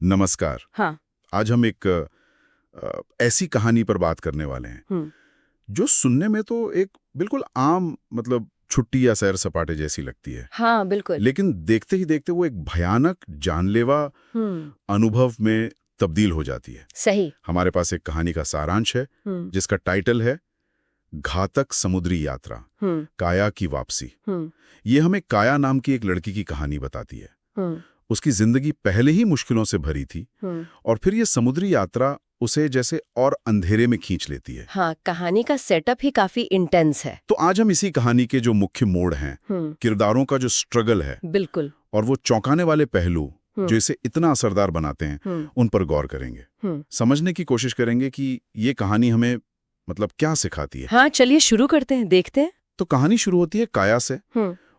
नमस्कार। हाँ। आज हम एक ऐसी कहानी पर बात करने वाले हैं जो सुनने में तो एक बिल्कुल आम मतलब छुट्टी या सैर सपाटे जैसी लगती है। हाँ बिल्कुल। लेकिन देखते ही देखते वो एक भयानक जानलेवा अनुभव में तब्दील हो जाती है। सही। हमारे पास एक कहानी का सारांश है जिसका टाइटल है घातक समुद्री यात्रा, काया की वापसी। ये हमें काया नाम की एक लड़की की कहानी बताती है। उसकी जिंदगी पहले ही मुश्किलों से भरी थी और फिर ये समुद्री यात्रा उसे जैसे और अंधेरे में खींच लेती है। हाँ, कहानी का सेटअप ही काफी इंटेंस है। तो आज हम इसी कहानी के जो मुख्य मोड़ हैं, किरदारों का जो स्ट्रगल है, बिल्कुल, और वो चौंकाने वाले पहलू जो इसे इतना असरदार बनाते हैं, उन पर गौर करेंगे। समझने की कोशिश करेंगे कि ये कहानी हमें मतलब क्या सिखाती है। हाँ चलिए शुरू करते हैं, देखते हैं। तो कहानी शुरू होती है काया से।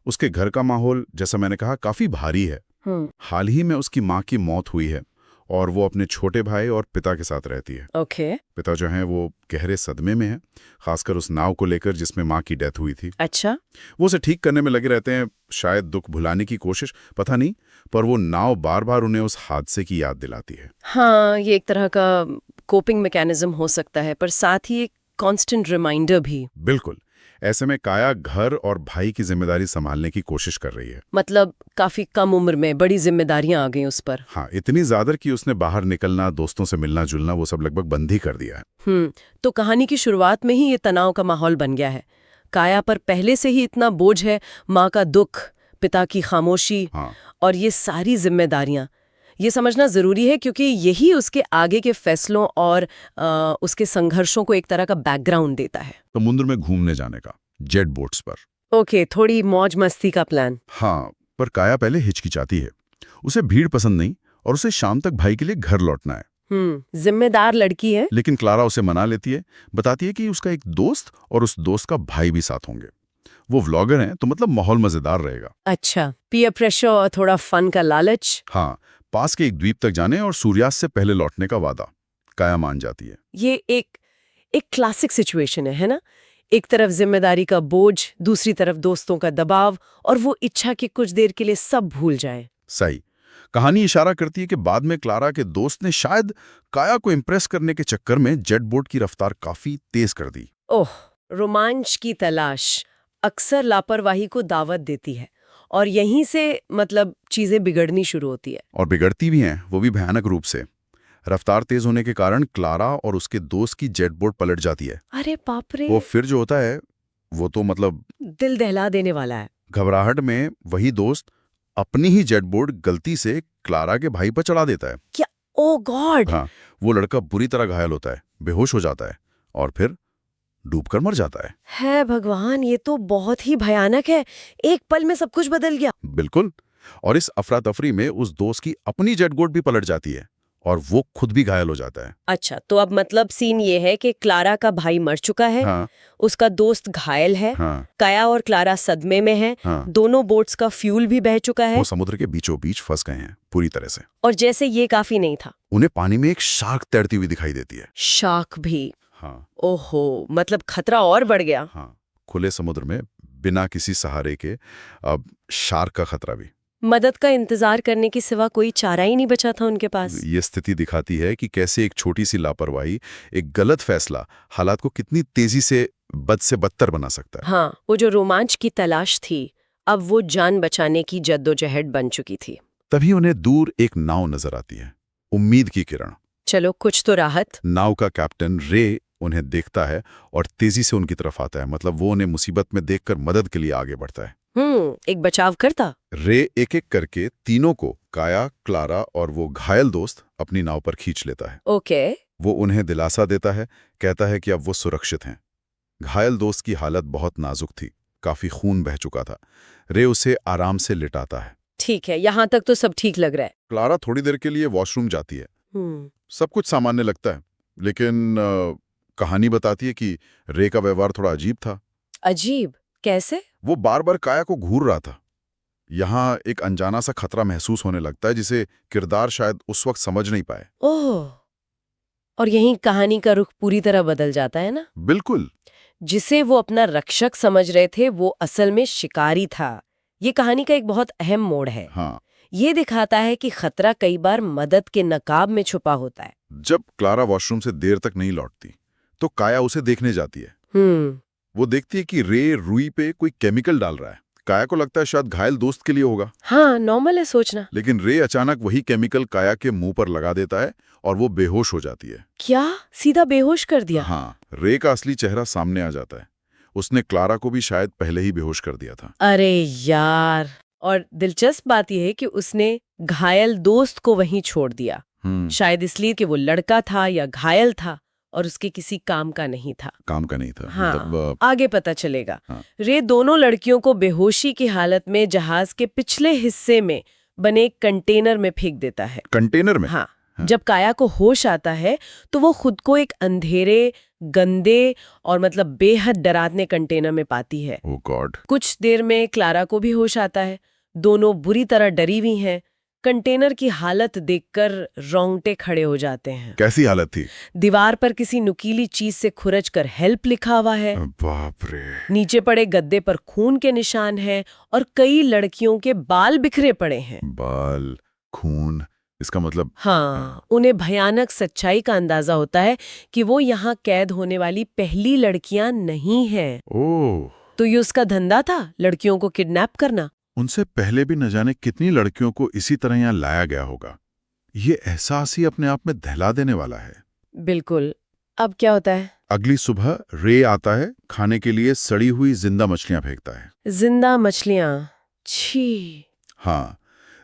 उसके घर का माहौल, जैसा मैंने कहा, काफी भारी है। हाल ही में उसकी माँ की मौत हुई है और वो अपने छोटे भाई और पिता के साथ रहती है। पिता जो हैं वो गहरे सदमे में हैं, खासकर उस नाव को लेकर जिसमें माँ की डेथ हुई थी। अच्छा। वो उसे ठीक करने में लगे रहते हैं, शायद दुख भुलाने की कोशिश, पता नहीं, पर वो नाव बार बार उन्हें उस हादसे की याद दिलाती है। हाँ, ये एक तरह का कोपिंग मैकेनिज्म हो सकता है, पर साथ ही एक कांस्टेंट रिमाइंडर भी। बिल्कुल। ऐसे में काया घर और भाई की जिम्मेदारी संभालने की कोशिश कर रही है। मतलब काफी कम उम्र में बड़ी जिम्मेदारियां आ गई उस पर। हाँ, इतनी ज्यादा कि उसने बाहर निकलना, दोस्तों से मिलना जुलना, वो सब लगभग बंद ही कर दिया है। तो कहानी की शुरुआत में ही ये तनाव का माहौल बन गया है। काया पर पहले से ही इतना बोझ है, माँ का दुख, पिता की खामोशी, और ये सारी जिम्मेदारियां। ये समझना जरूरी है क्योंकि यही उसके आगे के फैसलों और उसके संघर्षों को एक तरह का बैकग्राउंड देता है। समुद्र में घूमने जाने का, जेट बोट्स पर। ओके, थोड़ी मौज मस्ती का प्लान। हाँ, पर काया पहले हिचकिचाती है। उसे भीड़ पसंद नहीं और उसे शाम तक भाई के लिए घर लौटना है। जिम्मेदार लड़की है। लेकिन क्लारा उसे मना लेती है, बताती है कि उसका एक दोस्त और उस दोस्त का भाई भी साथ होंगे। वो व्लॉगर हैं, तो मतलब माहौल मजेदार रहेगा। अच्छा, पीयर प्रेशर और थोड़ा फन का लालच। हाँ, पास के एक द्वीप तक जाने और सूर्यास्त से पहले लौटने का वादा। काया मान जाती है। ये एक क्लासिक सिचुएशन है ना? एक तरफ जिम्मेदारी का बोझ, दूसरी तरफ दोस्तों का दबाव, और वो इच्छा कि कुछ देर के लिए सब भूल जाए। सही। कहानी इशारा करती है कि बाद में क्लारा के दोस्त ने शायद काया को इम्प्रेस करने के चक्कर में जेट बोट की रफ्तार काफी तेज कर दी। ओह, रोमांच की तलाश अक्सर लापरवाही को दावत देती है, और यहीं से मतलब चीजें बिगड़नी शुरू होती है। और बिगड़ती भी हैं, वो भी भयानक रूप से। रफ्तार तेज होने के कारण क्लारा और उसके दोस्त की जेट बोट पलट जाती है। अरे बाप रे! वो फिर जो होता है वो तो मतलब दिल दहला देने वाला है। घबराहट में वही दोस्त अपनी ही जेट बोट गलती से क्लारा के भाई पर चढ़ा देता है। क्या? ओ गॉड! हाँ, वो लड़का बुरी तरह घायल होता है, बेहोश हो जाता है और फिर डूबकर मर जाता है। भगवान, ये तो बहुत ही भयानक है। एक पल में सब कुछ बदल गया। बिल्कुल। और इस अफरा तफरी में उस दोस्त की अपनी जेट बोट भी पलट जाती है और वो खुद भी घायल हो जाता है। अच्छा, तो अब मतलब सीन ये है कि क्लारा का भाई मर चुका है। हाँ, उसका दोस्त घायल है। हाँ, काया और क्लारा सदमे में हैं। हाँ, दोनों बोट्स का फ्यूल भी बह चुका है। वो समुद्र के बीचों बीच फंस गए हैं पूरी तरह से। और जैसे ये काफी नहीं था, उन्हें पानी में एक शार्क तैरती हुई दिखाई देती है। शार्क भी? हाँ, ओहो, मतलब खतरा और बढ़ गया। हाँ, खुले समुद्र में बिना किसी सहारे के अब शार्क का खतरा भी। मदद का इंतजार करने के सिवा कोई चारा ही नहीं बचा था उनके पास। ये स्थिति दिखाती है कि कैसे एक छोटी सी लापरवाही, एक गलत फैसला हालात को कितनी तेजी से बद से बदतर बना सकता है। हाँ, वो जो रोमांच की तलाश थी, अब वो जान बचाने की जद्दोजहद बन चुकी थी। तभी उन्हें दूर एक नाव नजर आती है, उम्मीद की किरण। चलो, कुछ तो राहत। नाव का कैप्टन रे उन्हें देखता है और तेजी से उनकी तरफ आता है। मतलब वो उन्हें मुसीबत में देखकर मदद के लिए आगे बढ़ता है। एक बचाव करता। रे एक एक करके तीनों को, काया, क्लारा और वो घायल दोस्त, अपनी नाव पर खींच लेता है। ओके। वो उन्हें दिलासा देता है, कहता है कि अब वो सुरक्षित हैं। घायल दोस्त की हालत बहुत नाजुक थी, काफी खून बह चुका था। रे उसे आराम से लिटाता है। ठीक है, यहाँ तक तो सब ठीक लग रहा है। क्लारा थोड़ी देर के लिए वॉशरूम जाती है। सब कुछ सामान्य लगता है, लेकिन कहानी बताती है कि रे का व्यवहार थोड़ा अजीब था। अजीब? कैसे? वो बार बार काया को घूर रहा था। यहाँ एक अनजाना सा खतरा महसूस होने लगता है जिसे किरदार शायद उस वक्त समझ नहीं पाए। ओह, और यहीं कहानी का रुख पूरी तरह बदल जाता है ना? बिल्कुल। जिसे वो अपना रक्षक समझ रहे थे, वो असल में शिकारी था। ये कहानी का एक बहुत अहम मोड़ है। हाँ, ये दिखाता है कि खतरा कई बार मदद के नकाब में छुपा होता है। जब क्लारा वॉशरूम से देर तक नहीं लौटती तो काया उसे देखने जाती है। वो देखती है कि रे रुई पे कोई केमिकल डाल रहा है। काया को लगता है शायद घायल दोस्त के लिए होगा। हाँ, नॉर्मल है सोचना। लेकिन रे अचानक वही केमिकल काया के मुंह पर लगा देता है और वो बेहोश हो जाती है। क्या? सीधा बेहोश कर दिया? हाँ, रे का असली चेहरा सामने आ जाता है। उसने क्लारा को भी शायद पहले ही बेहोश कर दिया था। अरे यार, और दिलचस्प बात यह है कि उसने घायल दोस्त को वहीं छोड़ दिया। शायद इसलिए कि वो लड़का था या घायल था और उसके किसी काम का नहीं था। हाँ, मतलब आगे पता चलेगा। हाँ। रे दोनों लड़कियों को बेहोशी की हालत में जहाज के पिछले हिस्से में बने एक कंटेनर में फेंक देता है। कंटेनर में? हाँ। जब काया को होश आता है तो वो खुद को एक अंधेरे, गंदे और मतलब बेहद डरावने कंटेनर में पाती है। ओह गॉड। कुछ देर में क्लारा को भी होश आता है। दोनों बुरी तरह डरी हुई हैं। कंटेनर की हालत देखकर रोंगटे खड़े हो जाते हैं। कैसी हालत थी? दीवार पर किसी नुकीली चीज से खुरच कर हेल्प लिखा हुआ है। बाप रे। नीचे पड़े गद्दे पर खून के निशान हैं और कई लड़कियों के बाल बिखरे पड़े हैं। बाल, खून, इसका मतलब? हाँ, उन्हें भयानक सच्चाई का अंदाजा होता है कि वो यहाँ कैद होने वाली पहली लड़कियां नहीं हैं। ओह। तो ये उसका धंधा था, लड़कियों को किडनैप करना। उनसे पहले भी न जाने कितनी लड़कियों को इसी तरह यहाँ लाया गया होगा। ये एहसास ही अपने आप में दहला देने वाला है। बिल्कुल। अब क्या होता है? अगली सुबह रे आता है, खाने के लिए सड़ी हुई जिंदा मछलियां फेंकता है। जिंदा मछलियां? छी। हाँ,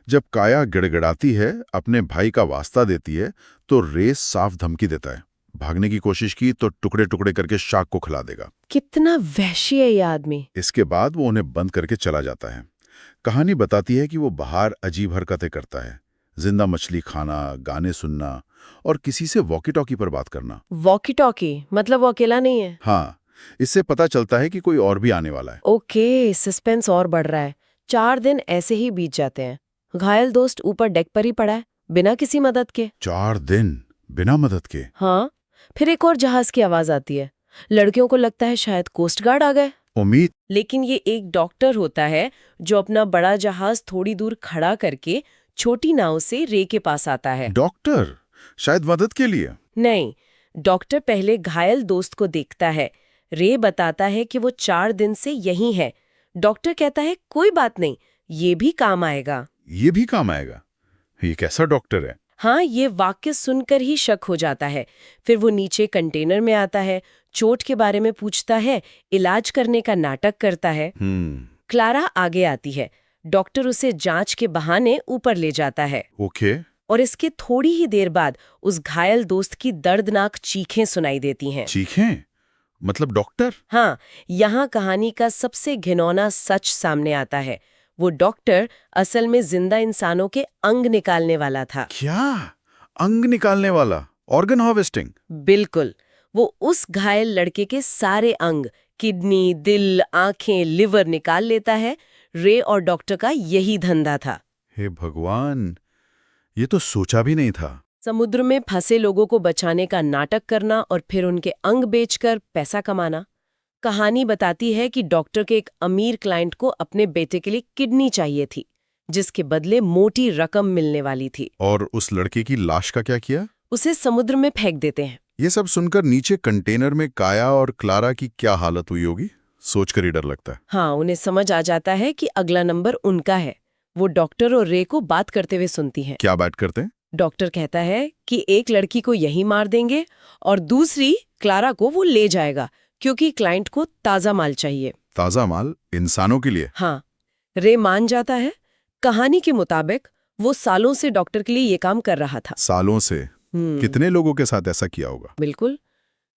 जब काया गिड़गिड़ाती है, अपने भाई का वास्ता देती है, तो रे साफ धमकी देता है, भागने की कोशिश की तो टुकड़े टुकड़े करके शार्क को खिला देगा। कितना वहशी है ये आदमी। इसके बाद वो उन्हें बंद करके चला जाता है। कहानी बताती है कि वो बाहर अजीब हरकतें करता है, जिंदा मछली खाना, गाने सुनना और किसी से वॉकी टॉकी पर बात करना। वॉकी टॉकी मतलब वो अकेला नहीं है? हाँ, इससे पता चलता है कि कोई और भी आने वाला है। ओके, सस्पेंस और बढ़ रहा है। 4 दिन ऐसे ही बीत जाते हैं। घायल दोस्त ऊपर डेक पर ही पड़ा है, बिना किसी मदद के। 4 दिन बिना मदद के? हाँ, फिर एक और जहाज की आवाज आती है। लड़कियों को लगता है शायद कोस्ट गार्ड आ गए। उम्मीद। लेकिन ये एक डॉक्टर होता है जो अपना बड़ा जहाज थोड़ी दूर खड़ा करके छोटी नाव से रे के पास आता है। डॉक्टर? शायद मदद के लिए? नहीं, डॉक्टर पहले घायल दोस्त को देखता है। रे बताता है कि वो 4 दिन से यहीं है। डॉक्टर कहता है कोई बात नहीं, ये भी काम आएगा। ये भी काम आएगा? ये कैसा डॉक्टर है? हाँ, ये वाक्य सुनकर ही शक हो जाता है। फिर वो नीचे कंटेनर में आता है, चोट के बारे में पूछता है, इलाज करने का नाटक करता है। क्लारा आगे आती है। डॉक्टर उसे जांच के बहाने ऊपर ले जाता है। ओके। और इसके थोड़ी ही देर बाद उस घायल दोस्त की दर्दनाक चीखें सुनाई देती हैं। चीखें? मतलब डॉक्टर? हाँ, यहाँ कहानी का सबसे घिनौना सच सामने आता है। वो डॉक्टर असल में जिंदा इंसानों के अंग निकालने वाला था। क्या? अंग निकालने वाला? Organ harvesting? बिल्कुल। वो उस घायल लड़के के सारे अंग, किडनी, दिल, आंखें, लिवर निकाल लेता है। रे और डॉक्टर का यही धंधा था। हे भगवान, ये तो सोचा भी नहीं था। समुद्र में फंसे लोगों को बचाने का नाटक करना और फिर उनके अंग बेचकर पैसा कमाना। कहानी बताती है कि डॉक्टर के एक अमीर क्लाइंट को अपने बेटे के लिए किडनी चाहिए थी, जिसके बदले मोटी रकम मिलने वाली थी। और उस लड़के की लाश का क्या किया? उसे समुद्र में फेंक देते हैं। ये सब सुनकर नीचे कंटेनर में काया और क्लारा की क्या हालत हुई होगी, सोचकर ही डर लगता है। हाँ, उन्हें समझ आ जाता है कि अगला नंबर उनका है। वो डॉक्टर और रे को बात करते हुए सुनती हैं। क्या बात करते हैं? डॉक्टर कहता है कि एक लड़की को यहीं मार देंगे और दूसरी क्लारा को वो ले जाएगा, क्योंकि क्लाइंट को ताजा माल चाहिए। ताजा माल? इंसानों के लिए? हाँ। रे मान जाता है। कहानी के मुताबिक वो सालों से डॉक्टर के लिए ये काम कर रहा था। सालों से? कितने लोगों के साथ ऐसा किया होगा? बिल्कुल।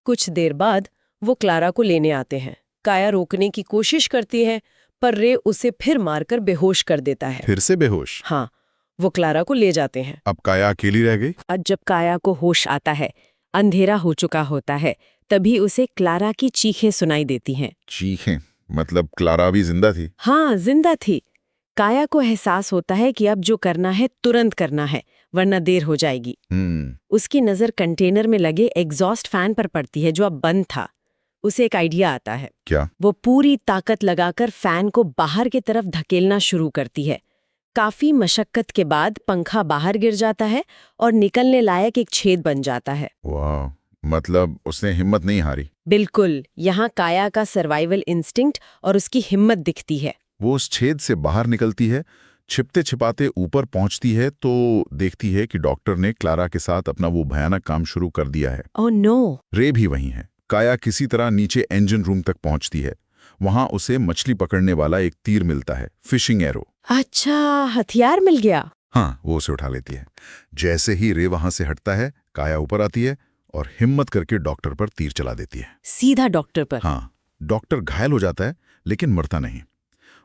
कुछ देर बाद वो क्लारा को लेने आते हैं। काया रोकने की कोशिश करती है, पर रे उसे फिर मारकर बेहोश कर देता है। फिर से बेहोश? हाँ, वो क्लारा को ले जाते हैं। अब काया अकेली रह गई। आज जब काया को होश आता है, अंधेरा हो चुका होता है, तभी उसे क्लारा की चीखें सुनाई देती हैं। चीखें? मतलब क्लारा भी जिंदा थी? हाँ, जिंदा थी। काया को एहसास होता है कि अब जो करना है तुरंत करना है, वरना देर हो जाएगी। उसकी नजर कंटेनर में लगे एग्जॉस्ट फैन पर पड़ती है, जो अब बंद था। उसे एक आइडिया आता है। क्या? वो पूरी ताकत लगाकर फैन को बाहर की तरफ धकेलना शुरू करती है। काफी मशक्कत के बाद पंखा बाहर गिर जाता है और निकलने लायक एक छेद बन जाता है। वाह, मतलब उसने हिम्मत नहीं हारी। बिल्कुल, यहाँ काया का सर्वाइवल इंस्टिंक्ट और उसकी हिम्मत दिखती है। वो उस छेद से बाहर निकलती है, छिपते छिपाते ऊपर पहुंचती है तो देखती है कि डॉक्टर ने क्लारा के साथ अपना वो भयानक काम शुरू कर दिया है। Oh no! रे भी वहीं है। काया किसी तरह नीचे इंजन रूम तक पहुंचती है। वहां उसे मछली पकड़ने वाला एक तीर मिलता है, फिशिंग एरो। अच्छा, हथियार मिल गया। हाँ, वो उसे उठा लेती है। जैसे ही रे वहां से हटता है, काया ऊपर आती है और हिम्मत करके डॉक्टर पर तीर चला देती है। सीधा डॉक्टर पर? हाँ, डॉक्टर घायल हो जाता है लेकिन मरता नहीं।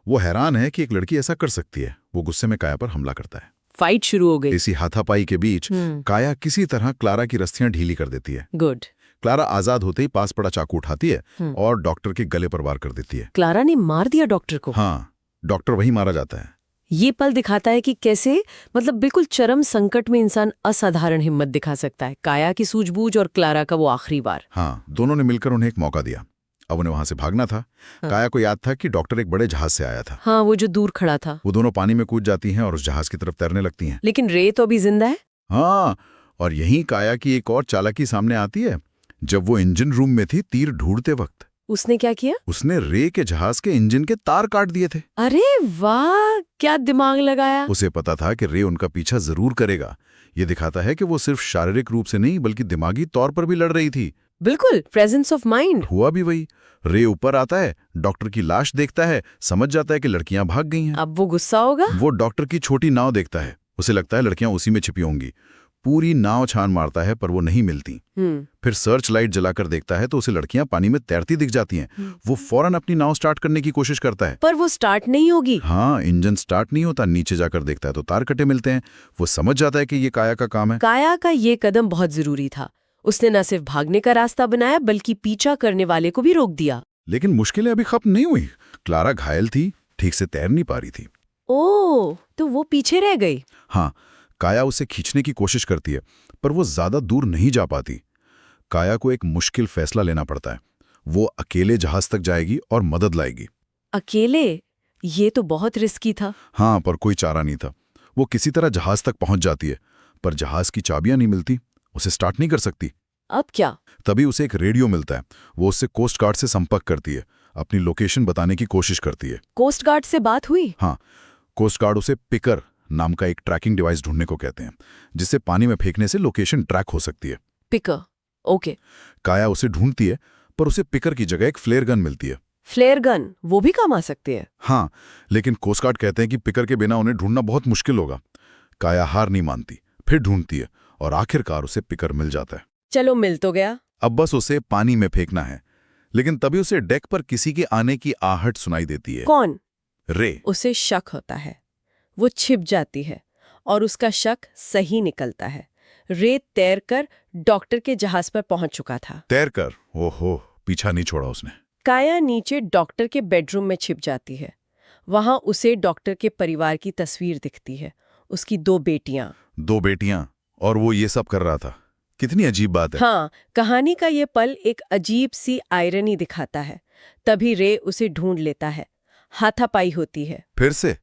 वो हैरान है कि एक लड़की ऐसा कर सकती है। वो गुस्से में काया पर हमला करता है। फाइट शुरू हो गई। इसी हाथापाई के बीच काया किसी तरह क्लारा की रस्सियां ढीली कर देती है। गुड। क्लारा आजाद होते ही पास पड़ा चाकू उठाती है और डॉक्टर के गले पर वार कर देती है। क्लारा ने मार दिया डॉक्टर को? हाँ, डॉक्टर वहीं मारा जाता है। ये पल दिखाता है कि कैसे बिल्कुल चरम संकट में इंसान असाधारण हिम्मत दिखा सकता है। काया की सूझबूझ और क्लारा का वो आखिरी वार। हाँ, दोनों ने मिलकर उन्हें एक मौका दिया। अब उन्हें वहां से भागना था। काया को याद था कि डॉक्टर एक बड़े जहाज से आया था। हाँ, वो जो दूर खड़ा था। वो दोनों पानी में कूद जाती हैं और उस जहाज की तरफ तैरने लगती हैं। लेकिन रे तो अभी जिंदा है। हाँ, और यहीं काया की एक और चालाकी सामने आती है। जब वो इंजन रूम में थी तीर ढूंढते वक्त उसने क्या किया? उसने रे के जहाज के इंजन के तार काट दिए थे। अरे वाह, क्या दिमाग लगाया। उसे पता था कि रे उनका पीछा जरूर करेगा। ये दिखाता है कि वो सिर्फ शारीरिक रूप से नहीं बल्कि दिमागी तौर पर भी लड़ रही थी। बिल्कुल, प्रेजेंस ऑफ माइंड। हुआ भी वही। रे ऊपर आता है, डॉक्टर की लाश देखता है, समझ जाता है कि लड़कियां भाग गई हैं। अब वो गुस्सा होगा। वो डॉक्टर की छोटी नाव देखता है। उसे लगता है लड़कियां उसी में छिपी होंगी। पूरी नाव छान मारता है पर वो नहीं मिलती। फिर सर्च लाइट जलाकर देखता है तो उसे लड़कियां पानी में तैरती दिख जाती हैं। वो फौरन अपनी नाव स्टार्ट करने की कोशिश करता है पर वो स्टार्ट नहीं होगी। हाँ, इंजन स्टार्ट नहीं होता। नीचे जाकर देखता है तो तार कटे मिलते हैं। वो समझ जाता है कि ये काया का काम है। काया का ये कदम बहुत जरूरी था। उसने न सिर्फ भागने का रास्ता बनाया बल्कि पीछा करने वाले को भी रोक दिया। लेकिन मुश्किलें अभी खत्म नहीं हुई। क्लारा घायल थी, ठीक से तैर नहीं पा रही थी। ओह, तो वो पीछे रह गई। हाँ, काया उसे खींचने की कोशिश करती है पर वो ज्यादा दूर नहीं जा पाती। काया को एक मुश्किल फैसला लेना पड़ता है। वो अकेले जहाज तक जाएगी और मदद लाएगी। अकेले? ये तो बहुत रिस्की था। हाँ, पर कोई चारा नहीं था। वो किसी तरह जहाज तक पहुंच जाती है पर जहाज की चाबियां नहीं मिलती। उसे स्टार्ट नहीं कर सकती। अब क्या? तभी उसे एक रेडियो मिलता है। वो उससे कोस्ट गार्ड से संपर्क करती है, अपनी लोकेशन बताने की कोशिश करती है। कोस्ट गार्ड से बात हुई? हाँ, कोस्ट गार्ड उसे पिकर नाम का एक ट्रैकिंग डिवाइस ढूंढने को कहते हैं, जिससे पानी में फेंकने से लोकेशन ट्रैक हो सकती है। Picker, okay. काया उसे ढूंढती है पर उसे पिकर की जगह एक फ्लेयर गन मिलती है। फ्लेयर गन वो भी काम आ सकती है? हाँ, लेकिन कोस्ट गार्ड कहते हैं कि पिकर के बिना उन्हें ढूंढना बहुत मुश्किल होगा। काया हार नहीं मानती, फिर ढूंढती है और आखिरकार उसे पिकर मिल जाता है। चलो, मिल तो गया। अब बस उसे पानी में फेंकना है। लेकिन तभी उसे डेक पर किसी के आने की आहट सुनाई देती है। कौन? रे। उसे शक होता है। वो छिप जाती है और उसका शक सही निकलता है। रे तैरकर डॉक्टर के जहाज पर पहुंच चुका था। तैरकर? ओहो, पीछा नहीं छोड़ा उसने। काया नीचे डॉक्टर के बेडरूम में छिप जाती है। वहां उसे डॉक्टर के परिवार की तस्वीर दिखती है। उसकी 2 बेटियां। 2 बेटियां? और वो ये सब कर रहा था? कितनी अजीब बात है। हाँ, कहानी का ये पल एक अजीब सी आयरनी दिखाता है। तभी रे उसे ढूंढ लेता है। हाथापाई होती है फिर से,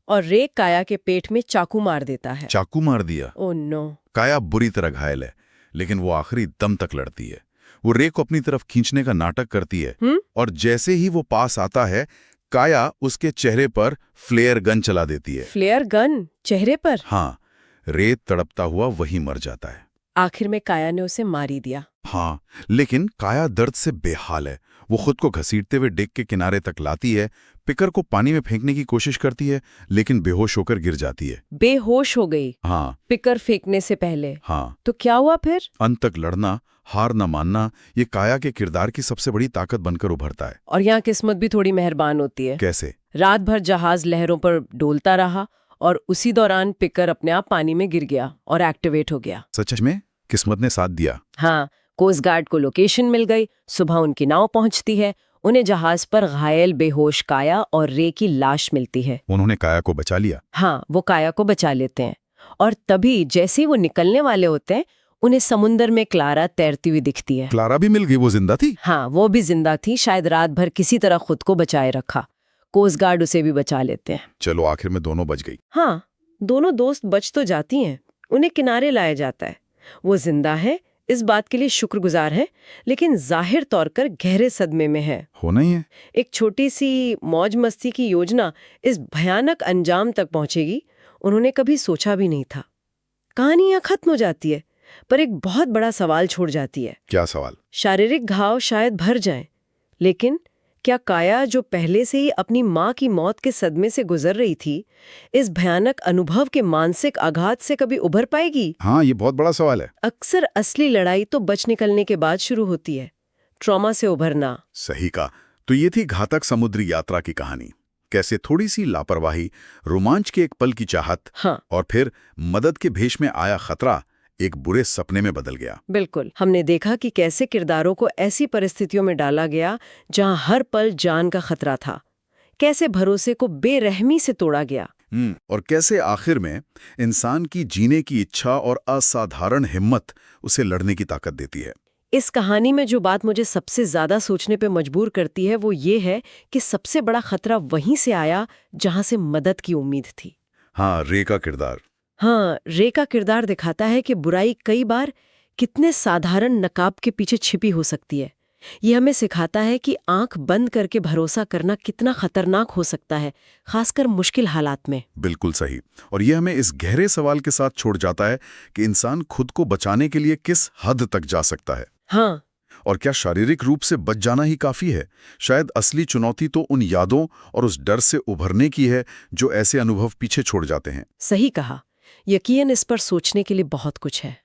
और रे काया के पेट में चाकू मार देता है। चाकू मार दिया? Oh no. काया बुरी तरह घायल है लेकिन वो आखिरी दम तक लड़ती है। वो रे को अपनी तरफ खींचने का नाटक करती है और जैसे ही वो पास आता है काया उसके चेहरे पर फ्लेयर गन चला देती है। फ्लेयर गन चेहरे पर? हाँ, रे तड़पता हुआ वहीं मर जाता है। आखिर में काया ने उसे मार ही दिया। हाँ, लेकिन काया दर्द से बेहाल है। वो खुद को घसीटते हुए डेक के किनारे तक लाती है, पिकर को पानी में फेंकने की कोशिश करती है लेकिन बेहोश होकर गिर जाती है। बेहोश हो गई? हाँ, पिकर फेंकने से पहले। हाँ। तो क्या हुआ फिर? अंत तक लड़ना, हार न मानना, ये काया के किरदार की सबसे बड़ी ताकत बनकर उभरता है। और यहाँ किस्मत भी थोड़ी मेहरबान होती है। कैसे? रात भर जहाज लहरों पर डोलता रहा और उसी दौरान पिकर अपने आप पानी में गिर गया और एक्टिवेट हो गया। सच में किस्मत ने साथ दिया। हाँ, कोस्ट गार्ड को लोकेशन मिल गई। सुबह उनकी नाव पहुंचती है। उन्हें जहाज पर घायल बेहोश काया और रे की लाश मिलती है। उन्होंने काया को बचा लिया? हाँ, वो काया को बचा लेते हैं। और तभी जैसे ही वो निकलने वाले होते हैं उन्हें समुंदर में क्लारा तैरती हुई दिखती है। क्लारा भी मिल गई? वो जिंदा थी? हाँ, वो भी जिंदा थी। शायद रात भर किसी तरह खुद को बचाए रखा। कोस्ट गार्ड उसे भी बचा लेते हैं। चलो आखिर में दोनों बच गई। हाँ, दोनों दोस्त बच तो जाती हैं। उन्हें किनारे लाया जाता है। वो जिंदा है, इस बात के लिए शुक्रगुजार है, लेकिन जाहिर तौर पर गहरे सदमे में है। होना ही है। एक छोटी सी मौज मस्ती की योजना इस भयानक अंजाम तक पहुंचेगी, उन्होंने कभी सोचा भी नहीं था। कहानी यहाँ खत्म हो जाती है, पर एक बहुत बड़ा सवाल छोड़ जाती है। क्या सवाल? शारीरिक घाव शायद भर जाएं, लेकिन क्या काया, जो पहले से ही अपनी माँ की मौत के सदमे से गुजर रही थी, इस भयानक अनुभव के मानसिक आघात से कभी उभर पाएगी? हाँ, ये बहुत बड़ा सवाल है। अक्सर असली लड़ाई तो बच निकलने के बाद शुरू होती है, ट्रॉमा से उभरना। सही कहा। तो ये थी घातक समुद्री यात्रा की कहानी। कैसे थोड़ी सी लापरवाही, रोमांच के एक पल की चाहत, हाँ, और फिर मदद के भेष में आया खतरा एक बुरे सपने में बदल गया। बिल्कुल। हमने देखा कि कैसे किरदारों को ऐसी परिस्थितियों में डाला गया जहां हर पल जान का खतरा था, कैसे भरोसे को बेरहमी से तोड़ा गया, और कैसे आखिर में इंसान की जीने की इच्छा और असाधारण हिम्मत उसे लड़ने की ताकत देती है। इस कहानी में जो बात मुझे सबसे ज्यादा सोचने पे मजबूर करती है वो ये है कि सबसे बड़ा खतरा वहीं से आया जहां से मदद की उम्मीद थी। हाँ, रे का किरदार। हाँ, रे का किरदार दिखाता है कि बुराई कई बार कितने साधारण नकाब के पीछे छिपी हो सकती है। ये हमें सिखाता है कि आंख बंद करके भरोसा करना कितना खतरनाक हो सकता है, खासकर मुश्किल हालात में। बिल्कुल सही। और ये हमें इस गहरे सवाल के साथ छोड़ जाता है कि इंसान खुद को बचाने के लिए किस हद तक जा सकता है। हाँ, और क्या शारीरिक रूप से बच जाना ही काफी है? शायद असली चुनौती तो उन यादों और उस डर से उभरने की है जो ऐसे अनुभव पीछे छोड़ जाते हैं। सही कहा। यकीनन इस पर सोचने के लिए बहुत कुछ है।